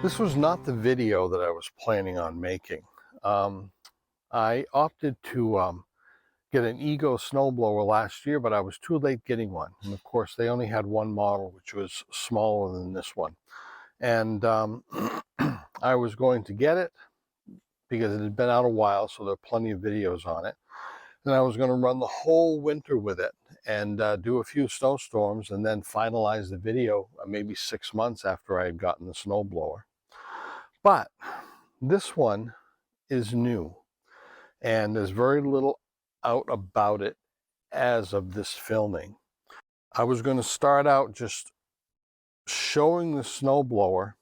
This was not the video that I was planning on making. I opted to get an Ego snowblower last year, but I was too late getting one. And of course, they only had one model, which was smaller than this one. And I was going to get it because it had been out a while, so there are plenty of videos on it. And I was going to run the whole winter with it and do a few snowstorms and then finalize the video maybe 6 months after I had gotten the snowblower. But this one is new, and there's very little out about it as of this filming. I was going to start out just showing the snowblower,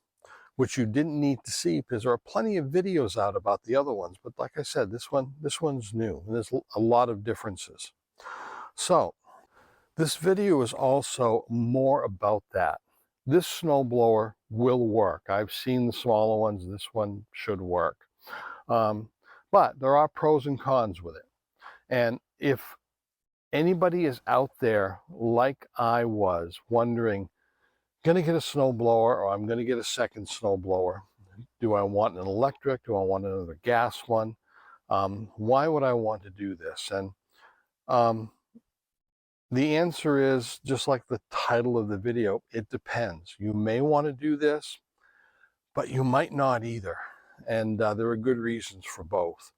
which you didn't need to see because there are plenty of videos out about the other ones. But like I said, this one's new, and there's a lot of differences. So this video is also more about that. This snowblower will work. I've seen the smaller ones. This one should work. But there are pros and cons with it. And if anybody is out there like I was wondering, going to get a snowblower or I'm going to get a second snowblower, do I want an electric? Do I want another gas one? Why would I want to do this? And the answer is, just like the title of the video, it depends. You may want to do this, but you might not either. And there are good reasons for both.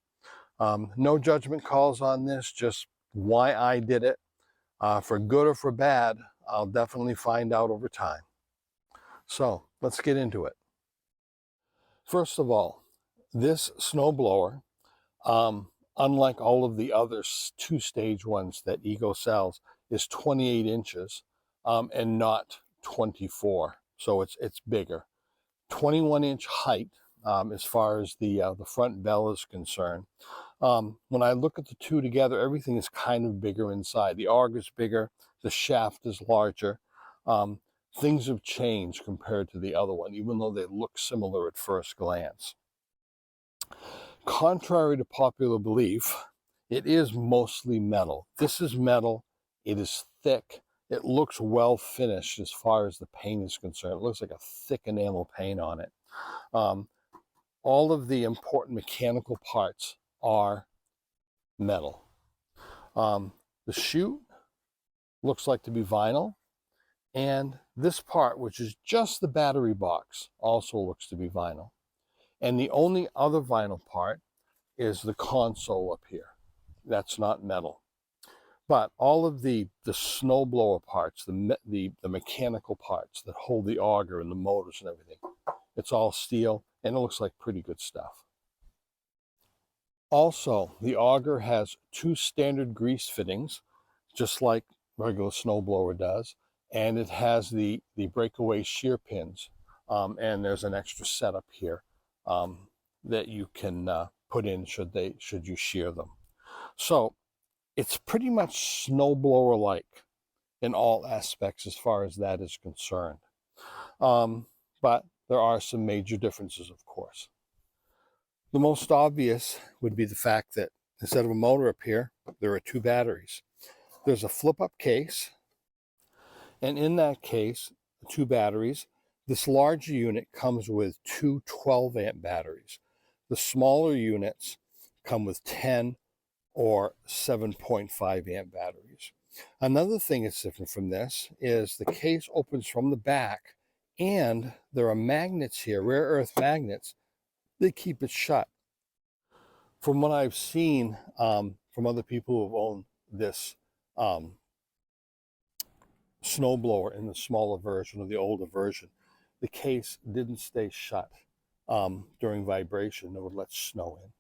No judgment calls on this, just why I did it. For good or for bad, I'll definitely find out over time. So let's get into it. First of all, this snowblower, unlike all of the other two-stage ones that Ego sells, is 28 inches and not 24. So it's bigger. 21-inch height as far as the front bell is concerned. When I look at the two together, everything is kind of bigger inside. The auger is bigger, the shaft is larger. Things have changed compared to the other one, even though they look similar at first glance. Contrary to popular belief, it is mostly metal. This is metal. It is thick. It looks well finished as far as the paint is concerned. It looks like a thick enamel paint on it. All of the important mechanical parts are metal. The chute looks like to be vinyl, and this part, which is just the battery box, also looks to be vinyl. And the only other vinyl part is the console up here. That's not metal. But all of the snowblower parts, the mechanical parts that hold the auger and the motors and everything, it's all steel, and it looks like pretty good stuff. Also, the auger has two standard grease fittings, just like regular snowblower does, and it has the breakaway shear pins, and there's an extra setup here that you can put in should you shear them. So it's pretty much snowblower-like in all aspects as far as that is concerned. But there are some major differences, of course. The most obvious would be the fact that instead of a motor up here, there are two batteries. There's a flip-up case, and in that case, two batteries. This larger unit comes with two 12-amp batteries. The smaller units come with 10 or 7.5 amp batteries. Another thing that's different from this is the case opens from the back, and there are magnets here, rare earth magnets, that keep it shut. From what I've seen from other people who have owned this snowblower in the smaller version or the older version, the case didn't stay shut during vibration. It would let snow in.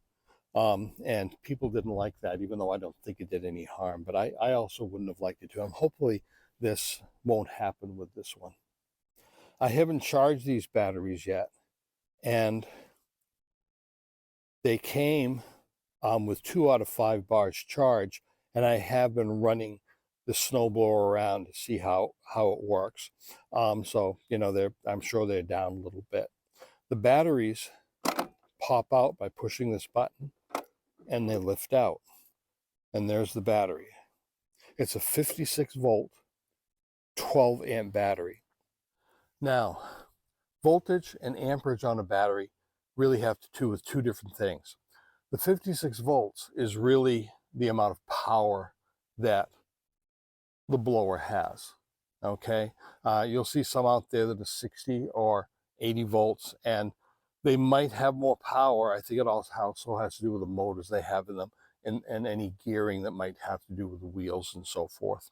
And people didn't like that, even though I don't think it did any harm. But I also wouldn't have liked it to. Hopefully this won't happen with this one. I haven't charged these batteries yet, and they came with 2 out of 5 bars charge, and I have been running the snowblower around to see how it works. So, you know, I'm sure they're down a little bit. The batteries pop out by pushing this button, and they lift out. And there's the battery. It's a 56 volt, 12 amp battery. Now, Voltage and amperage on a battery really have to do with two different things. The 56 volts is really the amount of power that the blower has. Okay, you'll see some out there that are 60 or 80 volts, and they might have more power. I think it also has to do with the motors they have in them, and any gearing that might have to do with the wheels and so forth.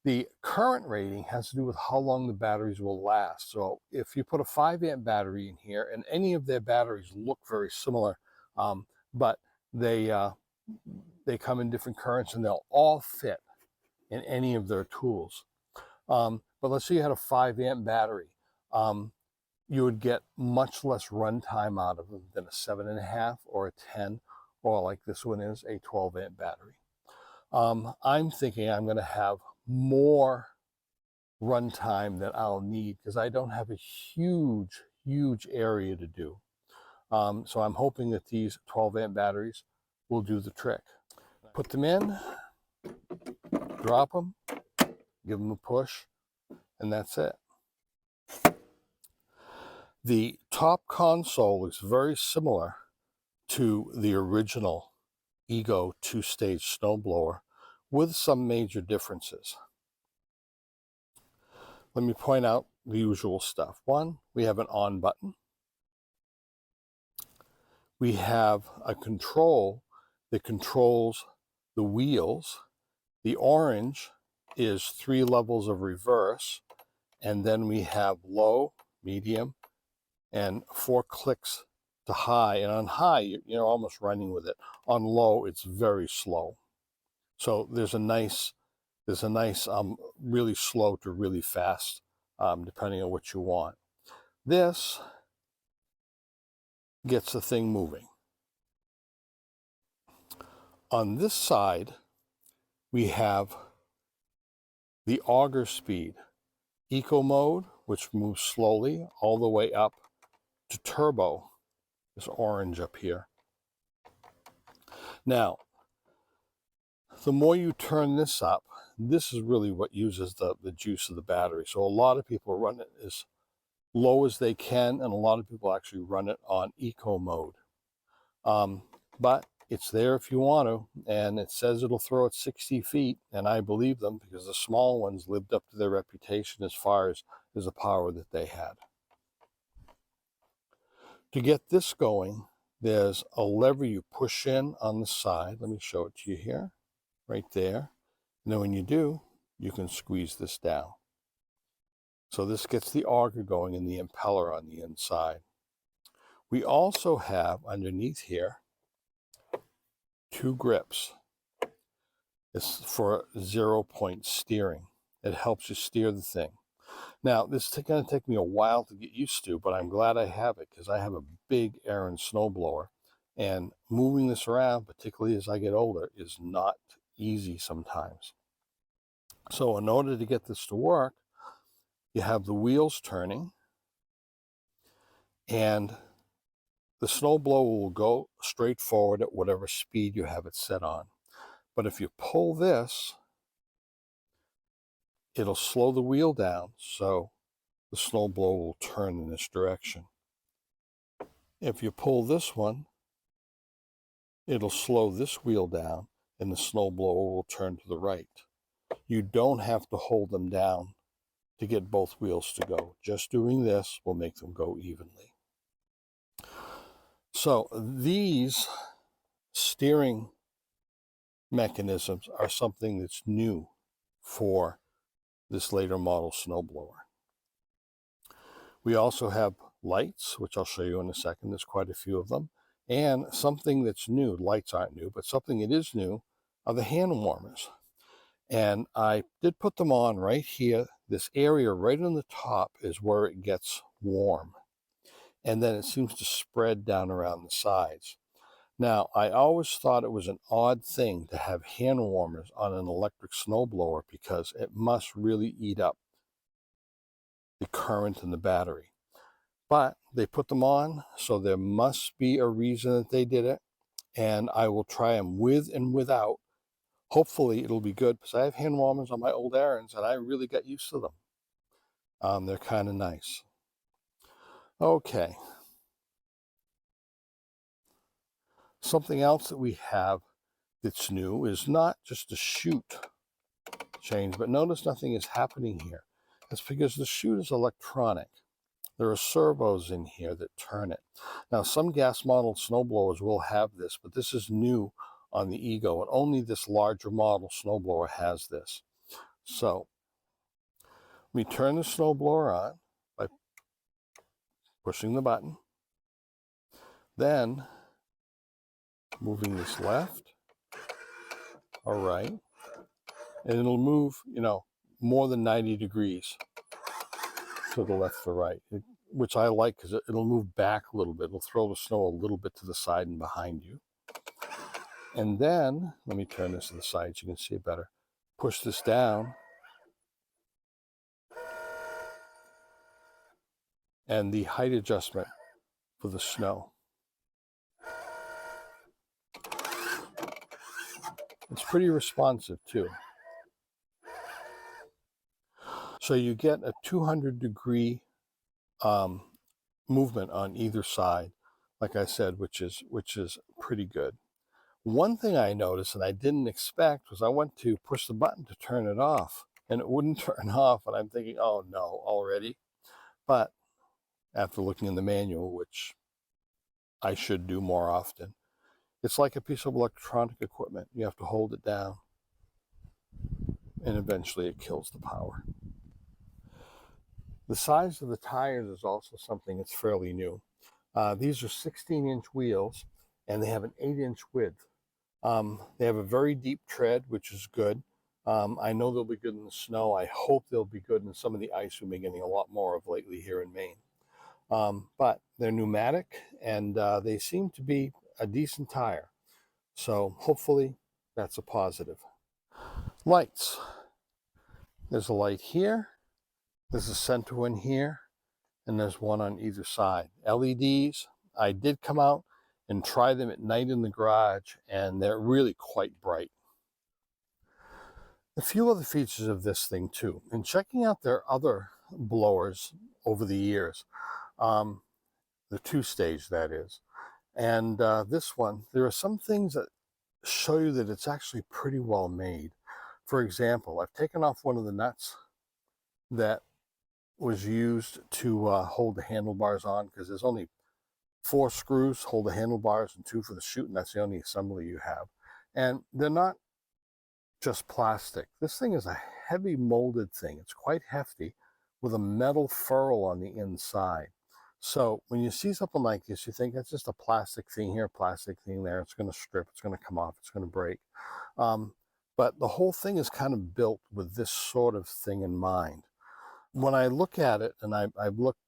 The current rating has to do with how long the batteries will last. So if you put a 5-amp battery in here, and any of their batteries look very similar, but they come in different currents, and they'll all fit in any of their tools. But let's say you had a 5-amp battery. You would get much less runtime out of them than a 7.5 or a 10, or like this one is, a 12-amp battery. I'm thinking I'm going to have more runtime than I'll need because I don't have a huge area to do. So I'm hoping that these 12-amp batteries will do the trick. Put them in, drop them, give them a push, and that's it. The top console is very similar to the original Ego 2-stage snowblower with some major differences. Let me point out the usual stuff. One, we have an on button. We have a control that controls the wheels. The orange is 3 levels of reverse, and then we have low, medium, and 4 clicks to high. And on high, you're almost running with it. On low, it's very slow. So there's a nice really slow to really fast, depending on what you want. This gets the thing moving. On this side, we have the auger speed. Eco mode, which moves slowly all the way up to turbo, this orange up here. Now, the more you turn this up, this is really what uses the juice of the battery. So a lot of people run it as low as they can, and a lot of people actually run it on eco mode. But it's there if you want to, and it says it'll throw it 60 feet, and I believe them because the small ones lived up to their reputation as far as the power that they had. To get this going, there's a lever you push in on the side. Let me show it to you here, right there. And then when you do, you can squeeze this down. So this gets the auger going and the impeller on the inside. We also have underneath here 2 grips. It's for 0-point steering. It helps you steer the thing. Now, this is going to take me a while to get used to, but I'm glad I have it because I have a big Aaron snowblower, and moving this around, particularly as I get older, is not easy sometimes. So in order to get this to work, you have the wheels turning, and the snowblower will go straight forward at whatever speed you have it set on. But if you pull this, it'll slow the wheel down, so the snowblower will turn in this direction. If you pull this one, it'll slow this wheel down, and the snowblower will turn to the right. You don't have to hold them down to get both wheels to go. Just doing this will make them go evenly. So these steering mechanisms are something that's new for this later model snowblower. We also have lights, which I'll show you in a second. There's quite a few of them. And something that's new, lights aren't new, but something that is new are the hand warmers. And I did put them on right here. This area right on the top is where it gets warm. And then it seems to spread down around the sides. Now, I always thought it was an odd thing to have hand warmers on an electric snowblower because it must really eat up the current in the battery. But they put them on, so there must be a reason that they did it. And I will try them with and without. Hopefully it'll be good because I have hand warmers on my old Aarons and I really got used to them. They're kind of nice. Okay. Something else that we have that's new is not just the chute change, but notice nothing is happening here. That's because the chute is electronic. There are servos in here that turn it. Now, some gas modeled snowblowers will have this, but this is new on the Ego, and only this larger model snowblower has this. So we turn the snowblower on by pushing the button, then moving this left or right, and it'll move, more than 90 degrees to the left or right, which I like because it'll move back a little bit. It'll throw the snow a little bit to the side and behind you. And then, let me turn this to the side so you can see it better. Push this down. And the height adjustment for the snow. It's pretty responsive too. So you get a 200-degree movement on either side, like I said, which is pretty good. One thing I noticed and I didn't expect was I went to push the button to turn it off and it wouldn't turn off, and I'm thinking, oh no, already? But after looking in the manual, which I should do more often, it's like a piece of electronic equipment. You have to hold it down and eventually it kills the power. The size of the tires is also something that's fairly new. These are 16-inch wheels and they have an 8-inch width. They have a very deep tread, which is good. I know they'll be good in the snow. I hope they'll be good in some of the ice we've been getting a lot more of lately here in Maine. But they're pneumatic and they seem to be a decent tire. So hopefully that's a positive. Lights. There's a light here. There's a center one here. And there's one on either side. LEDs. I did come out and try them at night in the garage, and they're really quite bright. A few other features of this thing too. In checking out their other blowers over the years, the two-stage that is, and this one, there are some things that show you that it's actually pretty well made. For example, I've taken off one of the nuts that was used to hold the handlebars on, because there's only 4 screws hold the handlebars and 2 for the chute, and that's the only assembly you have. And they're not just plastic. This thing is a heavy molded thing. It's quite hefty with a metal ferrule on the inside. So when you see something like this, you think that's just a plastic thing here, plastic thing there. It's going to strip, it's going to come off, it's going to break. But the whole thing is kind of built with this sort of thing in mind. When I look at it, and I've looked,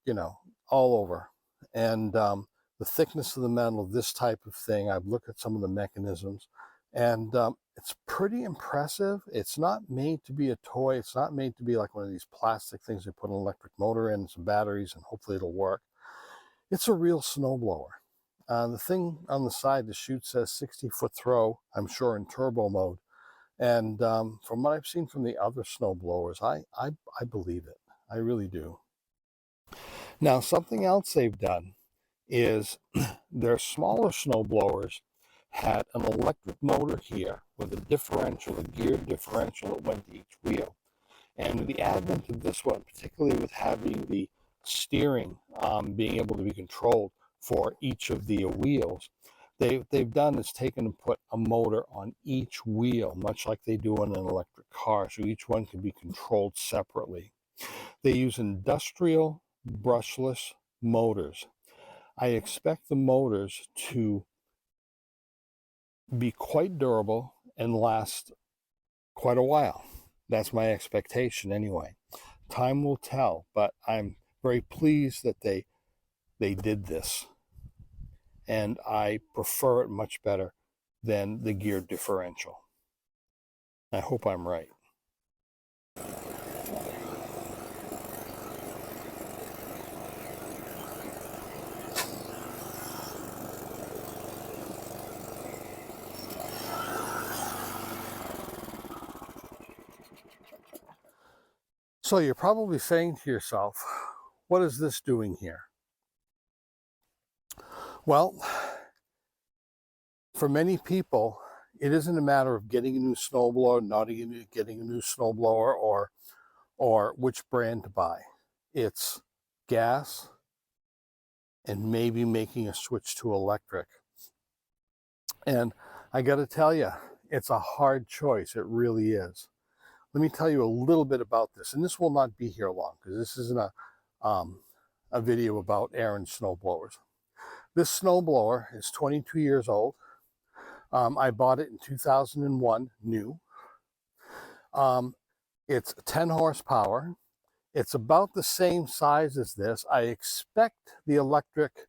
all over, and the thickness of the metal, this type of thing, I've looked at some of the mechanisms, and it's pretty impressive. It's not made to be a toy. It's not made to be like one of these plastic things they put an electric motor in, some batteries, and hopefully it'll work. It's a real snowblower. The thing on the side, the chute says 60-foot throw, I'm sure in turbo mode. And from what I've seen from the other snowblowers, I believe it. I really do. Now, something else they've done is their smaller snowblowers had an electric motor here with a differential, a geared differential that went to each wheel. And the advent of this one, particularly with having the steering being able to be controlled for each of the wheels, they've done is taken and put a motor on each wheel, much like they do in an electric car, so each one can be controlled separately. They use industrial brushless motors. I expect the motors to be quite durable and last quite a while. That's my expectation anyway. Time will tell, but I'm very pleased that they did this. And I prefer it much better than the geared differential. I hope I'm right. So you're probably saying to yourself, what is this doing here? Well, for many people, it isn't a matter of getting a new snowblower, not getting a new snowblower, or which brand to buy. It's gas and maybe making a switch to electric. And I got to tell you, it's a hard choice. It really is. Let me tell you a little bit about this, and this will not be here long because this isn't a video about Aaron's snowblowers. This snowblower is 22 years old. I bought it in 2001, new. It's 10 horsepower. It's about the same size as this. I expect the electric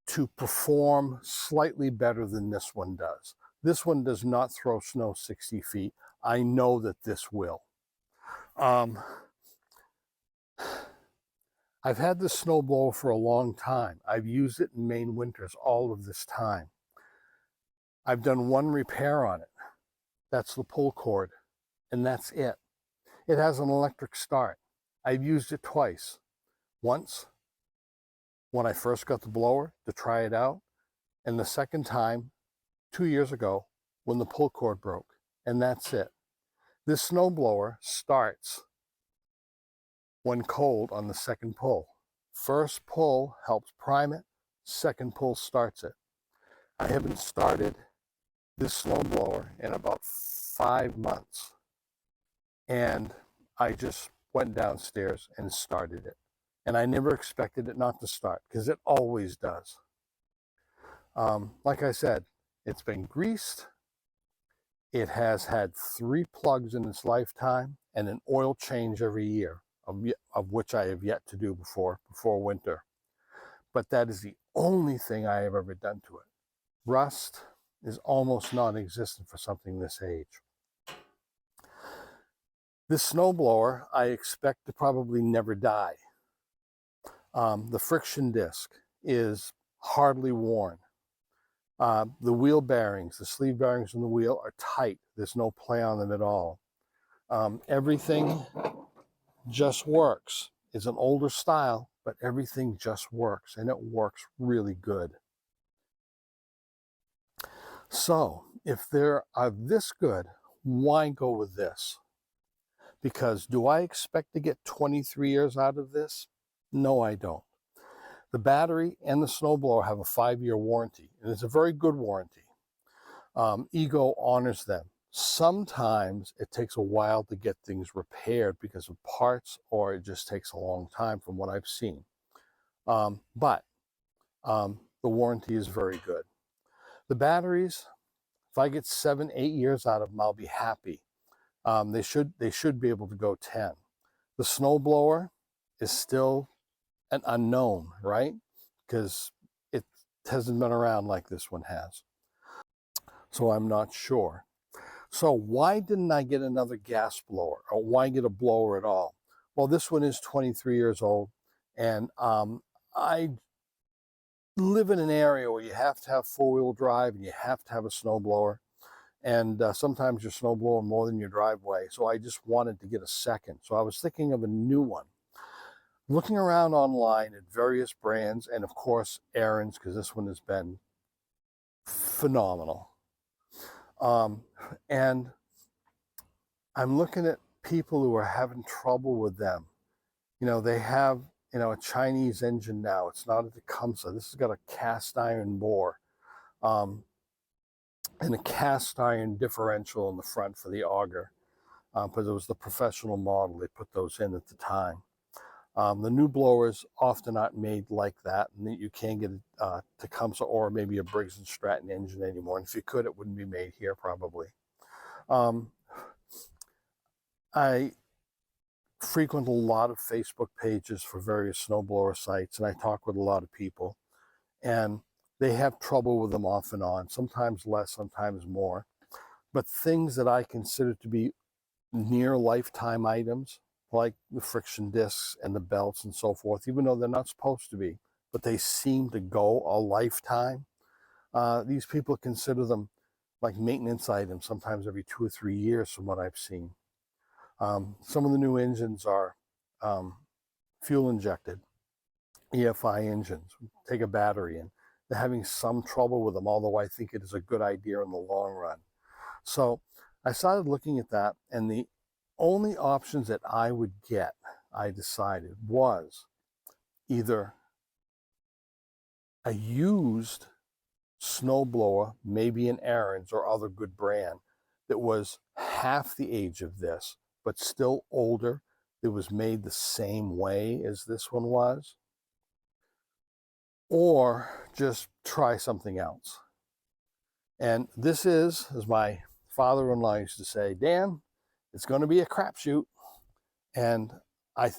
to perform slightly better than this one does. This one does not throw snow 60 feet. I know that this will. I've had this snowblower for a long time. I've used it in Maine winters all of this time. I've done one repair on it. That's the pull cord, and that's it. It has an electric start. I've used it twice. Once when I first got the blower to try it out, and the second time 2 years ago when the pull cord broke, and that's it. This snowblower starts when cold on the second pull. First pull helps prime it, second pull starts it. I haven't started this snowblower in about 5 months, and I just went downstairs and started it. And I never expected it not to start because it always does. Like I said, it's been greased. It has had 3 plugs in its lifetime and an oil change every year, of which I have yet to do before winter. But that is the only thing I have ever done to it. Rust is almost non-existent for something this age. This snowblower, I expect to probably never die. The friction disc is hardly worn. The wheel bearings, the sleeve bearings on the wheel are tight. There's no play on them at all. Everything just works. It's an older style, but everything just works, and it works really good. So if they're this good, why go with this? Because do I expect to get 23 years out of this? No, I don't. The battery and the snowblower have a 5-year warranty, and it's a very good warranty. Ego honors them. Sometimes it takes a while to get things repaired because of parts, or it just takes a long time from what I've seen. But the warranty is very good. The batteries, if I get 7-8 years out of them, I'll be happy. They should be able to go 10. The snowblower is still an unknown, right? Because it hasn't been around like this one has. So I'm not sure. So why didn't I get another gas blower, or why get a blower at all? Well, this one is 23 years old, and I live in an area where you have to have 4-wheel drive and you have to have a snowblower, and sometimes your snowblower more than your driveway. So I just wanted to get a second. So I was thinking of a new one. Looking around online at various brands, and of course Aaron's, because this one has been phenomenal. And I'm looking at people who are having trouble with them. You know, they have, a Chinese engine now. It's not a Tecumseh. This has got a cast iron bore, and a cast iron differential in the front for the auger, because it was the professional model. They put those in at the time. The new blowers often aren't made like that, and you can't get a Tecumseh or maybe a Briggs & Stratton engine anymore. And if you could, it wouldn't be made here probably. I frequent a lot of Facebook pages for various snowblower sites, and I talk with a lot of people, and they have trouble with them off and on, sometimes less, sometimes more. But things that I consider to be near lifetime items, like the friction discs and the belts and so forth, even though they're not supposed to be, but they seem to go a lifetime. These people consider them like maintenance items, sometimes every 2 or 3 years from what I've seen. Some of the new engines are fuel injected, EFI engines. Take a battery in. they're having some trouble with them, although I think it is a good idea in the long run. So I started looking at that, and the only options that I would get, I decided, was either a used snowblower, maybe an Aaron's or other good brand, that was half the age of this, but still older, that was made the same way as this one was, or just try something else. And this is, as my father-in-law used to say, Dan, it's going to be a crapshoot. And I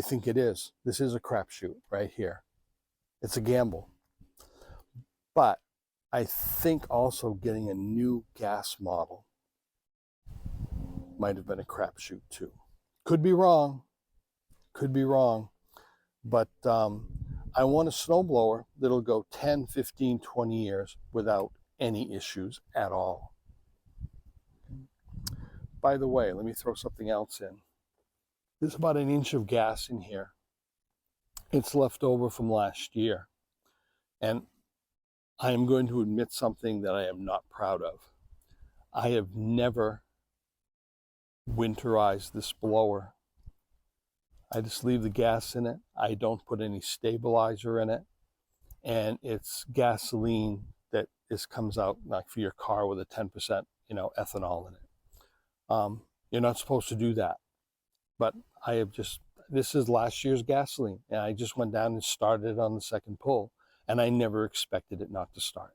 think it is. This is a crapshoot right here. It's a gamble. But I think also getting a new gas model might have been a crapshoot too. Could be wrong. Could be wrong. But I want a snowblower that'll go 10, 15, 20 years without any issues at all. By the way, let me throw something else in. There's about an inch of gas in here. It's left over from last year. And I am going to admit something that I am not proud of. I have never winterized this blower. I just leave the gas in it. I don't put any stabilizer in it. And it's gasoline that comes out like for your car with a 10%, ethanol in it. You're not supposed to do that. But this is last year's gasoline. And I just went down and started it on the second pull. And I never expected it not to start.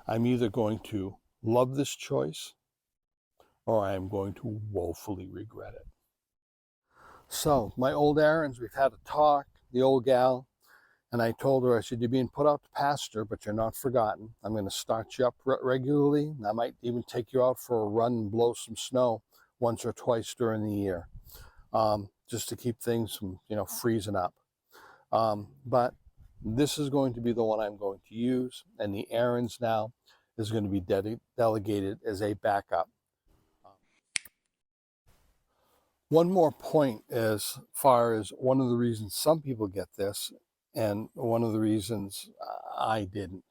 I'm either going to love this choice or I am going to woefully regret it. So, my old Aaron's, we've had a talk, the old gal, and I told her, I said, you're being put out to pasture, but you're not forgotten. I'm going to start you up regularly. I might even take you out for a run and blow some snow once or twice during the year, just to keep things from, freezing up. But this is going to be the one I'm going to use, and the Aaron's now is going to be delegated as a backup. One more point as far as one of the reasons some people get this, and one of the reasons I didn't.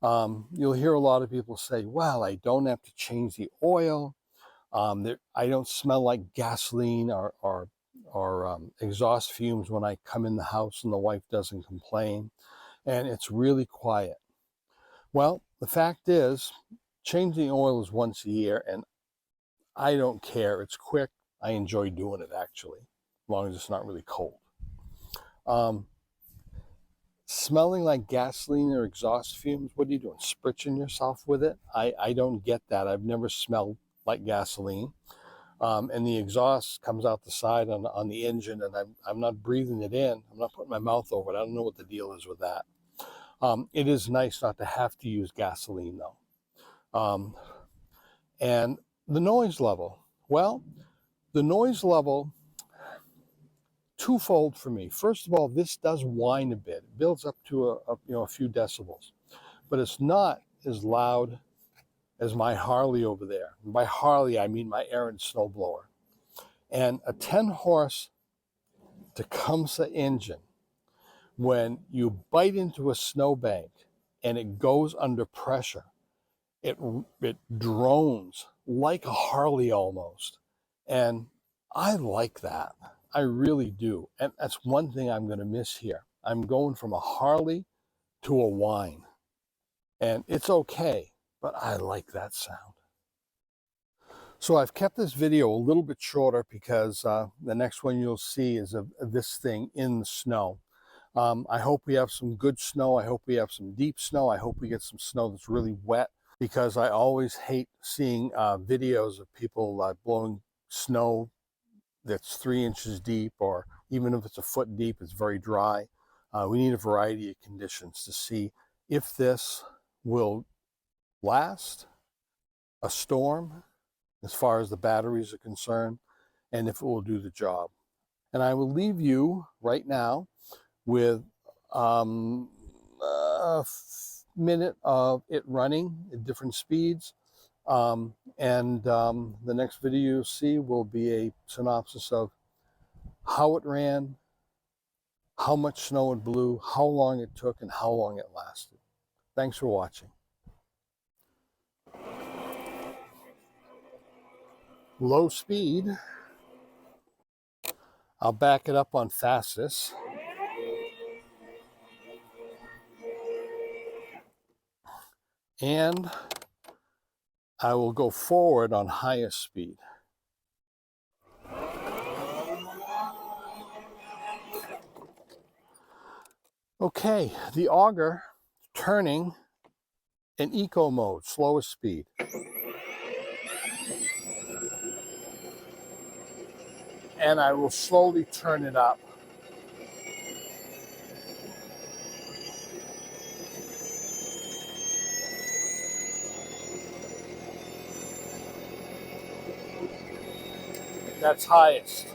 You'll hear a lot of people say, well, I don't have to change the oil. I don't smell like gasoline or exhaust fumes when I come in the house, and the wife doesn't complain, and it's really quiet. Well, the fact is, changing oil is once a year, and I don't care. It's quick. I enjoy doing it, actually, as long as it's not really cold. Smelling like gasoline or exhaust fumes, what are you doing? Spritzing yourself with it? I don't get that. I've never smelled like gasoline. And the exhaust comes out the side on the engine, and I'm not breathing it in. I'm not putting my mouth over it. I don't know what the deal is with that. It is nice not to have to use gasoline, though. And the noise level. Well, the noise level, twofold for me. First of all, this does whine a bit. It builds up to a few decibels, but it's not as loud as my Harley over there. And by Harley, I mean my Aaron snowblower. And a 10-horse Tecumseh engine, when you bite into a snowbank and it goes under pressure, it drones like a Harley almost. And I like that. I really do. And that's one thing I'm going to miss here. I'm going from a Harley to a whine. And it's okay, but I like that sound. So I've kept this video a little bit shorter because the next one you'll see is of this thing in the snow. I hope we have some good snow. I hope we have some deep snow. I hope we get some snow that's really wet, because I always hate seeing videos of people blowing snow that's 3 inches deep, or even if it's a foot deep, it's very dry. We need a variety of conditions to see if this will last a storm as far as the batteries are concerned, and if it will do the job. And I will leave you right now with a minute of it running at different speeds. The next video you'll see will be a synopsis of how it ran, how much snow it blew, how long it took, and how long it lasted. Thanks for watching. Low speed. I'll back it up on fastest. And I will go forward on highest speed. Okay, the auger turning in eco mode, slowest speed. And I will slowly turn it up. That's highest.